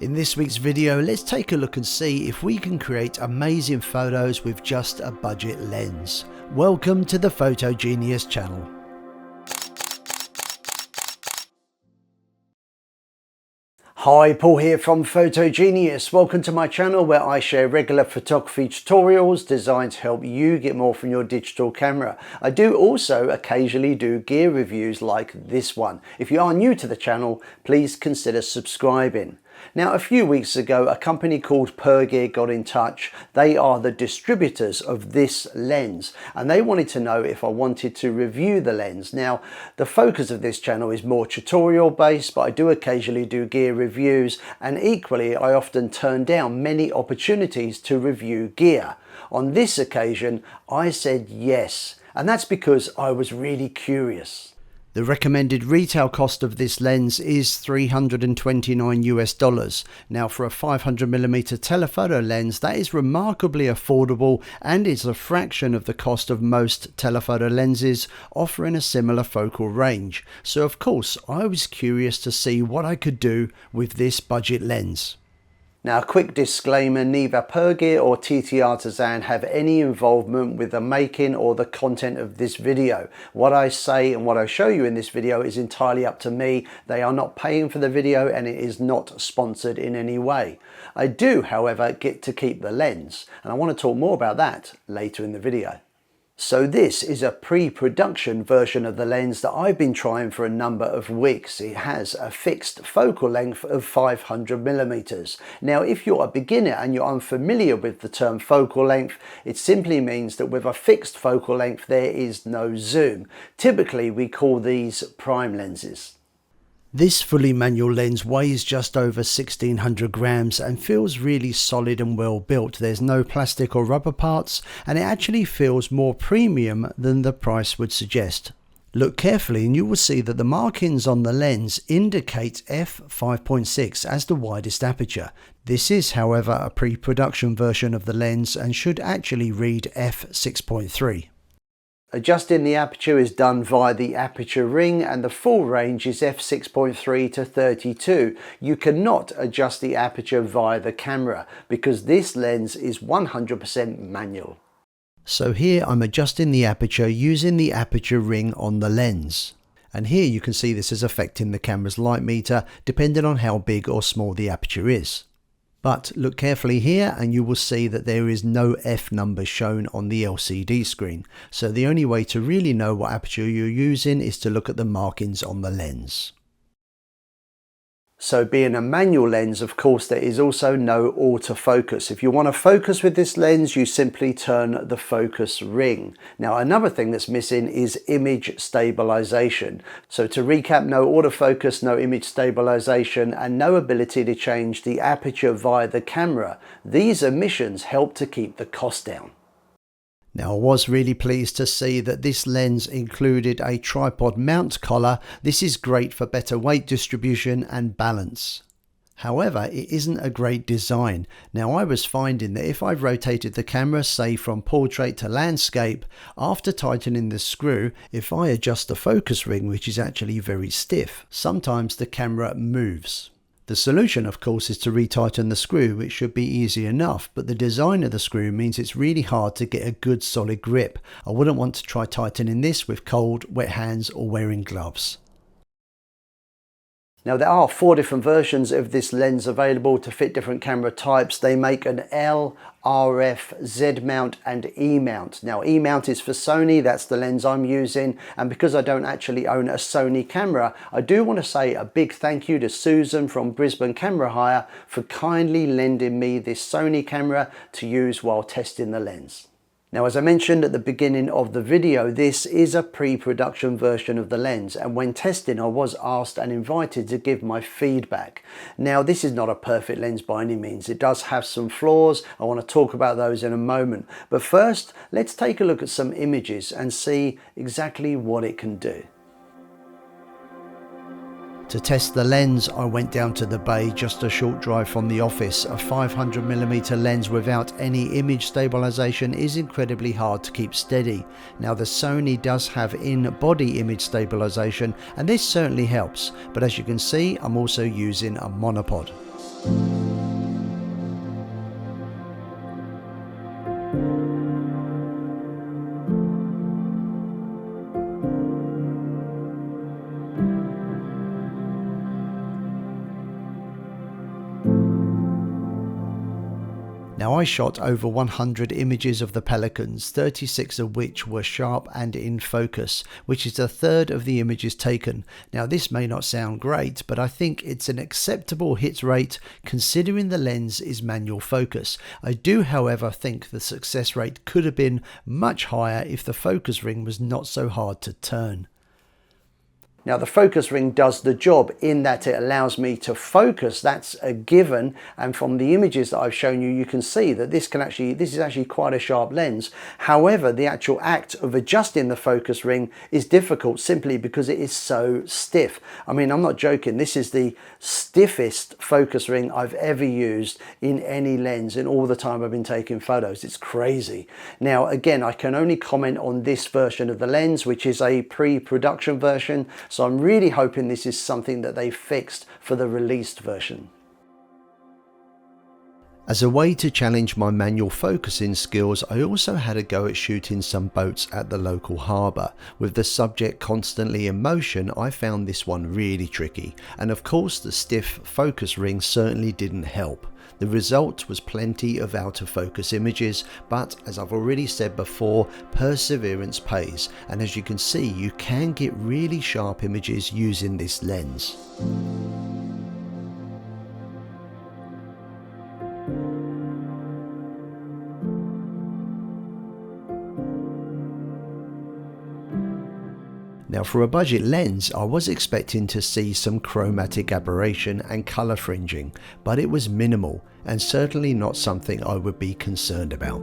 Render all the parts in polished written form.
In this week's video, let's take a look and see if we can create amazing photos with just a budget lens. Welcome to the Photo Genius channel. Hi, Paul here from Photo Genius. Welcome to my channel where I share regular photography tutorials designed to help you get more from your digital camera. I do also occasionally do gear reviews like this one. If you are new to the channel, please consider subscribing. Now, a few weeks ago, a company called Pergear got in touch. They are the distributors of this lens, and they wanted to know if I wanted to review the lens. Now, the focus of this channel is more tutorial based, but I do occasionally do gear reviews, and equally, I often turn down many opportunities to review gear. On this occasion, I said yes, and that's because I was really curious. The recommended retail cost of this lens is $329 US. Now, for a 500mm telephoto lens, that is remarkably affordable and is a fraction of the cost of most telephoto lenses offering a similar focal range. So of course, I was curious to see what I could do with this budget lens. Now, a quick disclaimer, neither Pergear or TT Artisan have any involvement with the making or the content of this video. What I say and what I show you in this video is entirely up to me. They are not paying for the video and it is not sponsored in any way. I do, however, get to keep the lens, and I want to talk more about that later in the video. So this is a pre-production version of the lens that I've been trying for a number of weeks. It has a fixed focal length of 500mm. Now, if you're a beginner and you're unfamiliar with the term focal length, it simply means that with a fixed focal length there is no zoom. Typically we call these prime lenses. This fully manual lens weighs just over 1600 grams and feels really solid and well built. There's no plastic or rubber parts, and it actually feels more premium than the price would suggest. Look carefully and you will see that the markings on the lens indicate f/5.6 as the widest aperture. This is, however, a pre-production version of the lens and should actually read f/6.3. Adjusting the aperture is done via the aperture ring, and the full range is f/6.3 to 32. You cannot adjust the aperture via the camera because this lens is 100% manual. So here I'm adjusting the aperture using the aperture ring on the lens. And here you can see this is affecting the camera's light meter depending on how big or small the aperture is. But look carefully here and you will see that there is no F number shown on the LCD screen. So the only way to really know what aperture you're using is to look at the markings on the lens. So being a manual lens, of course, there is also no autofocus. If you want to focus with this lens, you simply turn the focus ring. Now, another thing that's missing is image stabilization. So to recap, no autofocus, no image stabilization, and no ability to change the aperture via the camera. These omissions help to keep the cost down. Now, I was really pleased to see that this lens included a tripod mount collar. This is great for better weight distribution and balance. However, it isn't a great design. Now, I was finding that if I rotated the camera, say from portrait to landscape, after tightening the screw, if I adjust the focus ring, which is actually very stiff, sometimes the camera moves. The solution, of course, is to retighten the screw, which should be easy enough, but the design of the screw means it's really hard to get a good solid grip. I wouldn't want to try tightening this with cold, wet hands or wearing gloves. Now, there are 4 different versions of this lens available to fit different camera types. They make an L, RF, Z mount and E mount. Now, E mount is for Sony, that's the lens I'm using, and because I don't actually own a Sony camera, I do want to say a big thank you to Susan from Brisbane Camera Hire for kindly lending me this Sony camera to use while testing the lens. Now, as I mentioned at the beginning of the video, this is a pre-production version of the lens, and when testing I was asked and invited to give my feedback. Now, this is not a perfect lens by any means. It does have some flaws. I want to talk about those in a moment, but first let's take a look at some images and see exactly what it can do. To test the lens, I went down to the bay, just a short drive from the office. A 500mm lens without any image stabilization is incredibly hard to keep steady. Now, the Sony does have in-body image stabilization, and this certainly helps, but as you can see, I'm also using a monopod. Now, I shot over 100 images of the pelicans, 36 of which were sharp and in focus, which is a third of the images taken. Now, this may not sound great, but I think it's an acceptable hit rate considering the lens is manual focus. I do, however, think the success rate could have been much higher if the focus ring was not so hard to turn. Now, the focus ring does the job in that it allows me to focus. That's a given. And from the images that I've shown you, you can see that this is actually quite a sharp lens. However, the actual act of adjusting the focus ring is difficult simply because it is so stiff. I mean, I'm not joking. This is the stiffest focus ring I've ever used in any lens in all the time I've been taking photos. It's crazy. Now, again, I can only comment on this version of the lens, which is a pre-production version. So I'm really hoping this is something that they fixed for the released version. As a way to challenge my manual focusing skills, I also had a go at shooting some boats at the local harbour. With the subject constantly in motion, I found this one really tricky, and of course the stiff focus ring certainly didn't help. The result was plenty of out of focus images, but as I've already said before, perseverance pays, and as you can see, you can get really sharp images using this lens. Now, for a budget lens, I was expecting to see some chromatic aberration and colour fringing, but it was minimal and certainly not something I would be concerned about.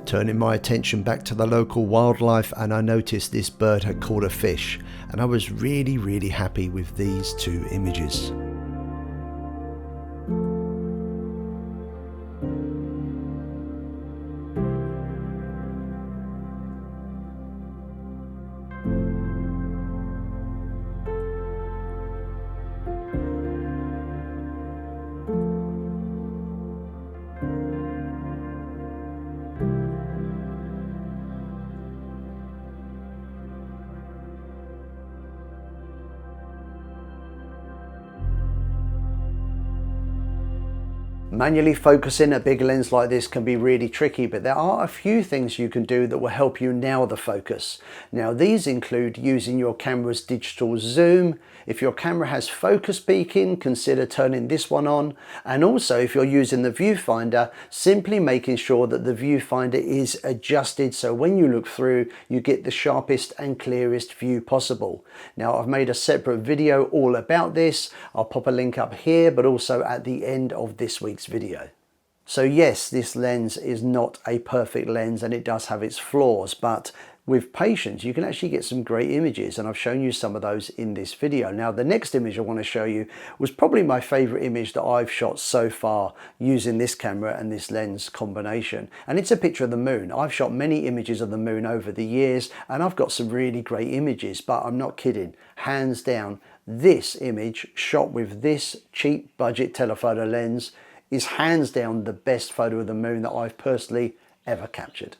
Turning my attention back to the local wildlife, and I noticed this bird had caught a fish, and I was really happy with these two images. Manually focusing a big lens like this can be really tricky, but there are a few things you can do that will help you nail the focus. Now, these include using your camera's digital zoom. If your camera has focus peaking, consider turning this one on. And also, if you're using the viewfinder, simply making sure that the viewfinder is adjusted so when you look through, you get the sharpest and clearest view possible. Now, I've made a separate video all about this. I'll pop a link up here, but also at the end of this week's video. So yes, this lens is not a perfect lens and it does have its flaws, but with patience you can actually get some great images, and I've shown you some of those in this video. Now, the next image I want to show you was probably my favorite image that I've shot so far using this camera and this lens combination, and it's a picture of the moon. I've shot many images of the moon over the years and I've got some really great images, but I'm not kidding, hands down, this image shot with this cheap budget telephoto lens is hands down the best photo of the moon that I've personally ever captured.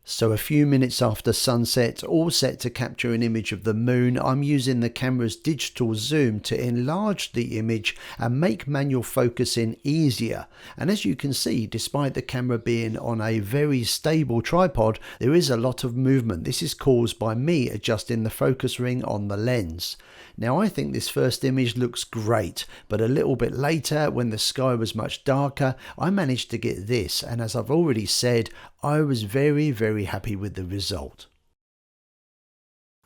So a few minutes after sunset, all set to capture an image of the moon, I'm using the camera's digital zoom to enlarge the image and make manual focusing easier. And as you can see, despite the camera being on a very stable tripod, there is a lot of movement. This is caused by me adjusting the focus ring on the lens. Now, I think this first image looks great, but a little bit later, when the sky was much darker, I managed to get this, and as I've already said, I was very happy with the result.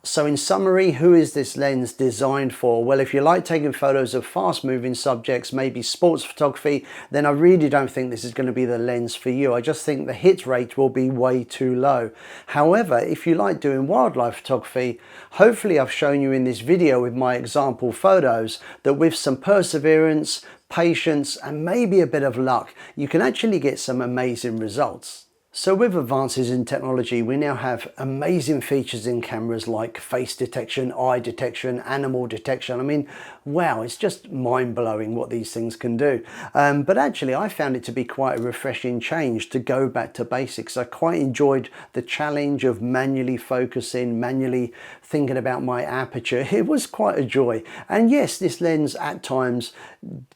So in summary, who is this lens designed for? Well, if you like taking photos of fast moving subjects, maybe sports photography, then I really don't think this is going to be the lens for you. I just think the hit rate will be way too low. However, if you like doing wildlife photography, hopefully I've shown you in this video with my example photos that with some perseverance, patience, and maybe a bit of luck, you can actually get some amazing results. So with advances in technology, we now have amazing features in cameras like face detection, eye detection, animal detection. I mean, wow, it's just mind-blowing what these things can do. But actually, I found it to be quite a refreshing change to go back to basics. I quite enjoyed the challenge of manually focusing, manually thinking about my aperture. It was quite a joy. And yes, this lens at times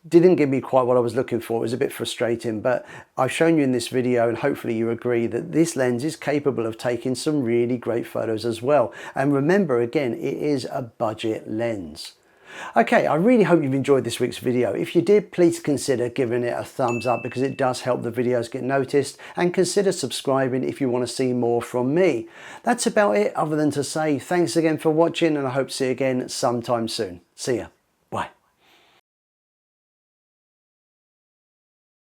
didn't give me quite what I was looking for. It was a bit frustrating, but I've shown you in this video, and hopefully you agree that this lens is capable of taking some really great photos as well. And remember, again, it is a budget lens. Okay, I really hope you've enjoyed this week's video. If you did, please consider giving it a thumbs up because it does help the videos get noticed, and consider subscribing if you want to see more from me. That's about it, other than to say thanks again for watching, and I hope to see you again sometime soon. See ya.